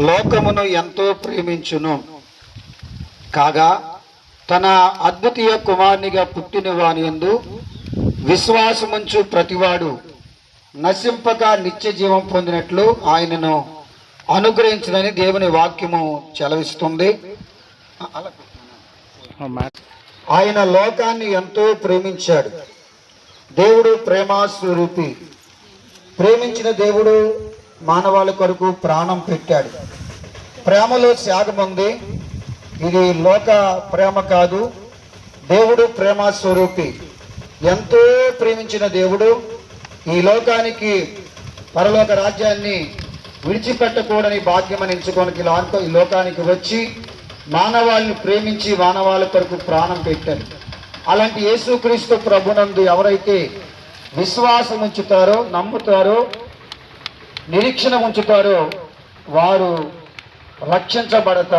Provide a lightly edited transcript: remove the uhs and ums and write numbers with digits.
లోకమును ఎంతో ప్రేమించును కాగా తన అద్వితీయ కుమారునిగా పుట్టిన వాని యందు విశ్వాసముంచు ప్రతివాడు నశింపక నిత్య జీవం పొందినట్లు ఆయనను అనుగ్రహించదని దేవుని వాక్యము చెలవిస్తుంది. ఆయన లోకాన్ని ఎంతో ప్రేమించాడు. దేవుడు ప్రేమాస్వరూపి. ప్రేమించిన దేవుడు మానవాళి కొరకు ప్రాణం పెట్టాడు. ప్రేమలో త్యాగం ఉంది. ఇది లోక ప్రేమ కాదు. దేవుడు ప్రేమాస్వరూపి. ఎంతో ప్రేమించిన దేవుడు ఈ లోకానికి పరలోక రాజ్యాన్ని విడిచిపెట్టకూడని భాగ్యమని ఎంచుకోనికి ఈ లోకానికి వచ్చి మానవాళిని ప్రేమించి మానవాళి కొరకు ప్రాణం పెట్టాడు. అలాంటి యేసుక్రీస్తు ప్రభునందు ఎవరైతే విశ్వాసం ఉంచుతారో, నమ్ముతారో, నిరీక్షణ ఉంచుతారో వారు రక్షించబడతారు.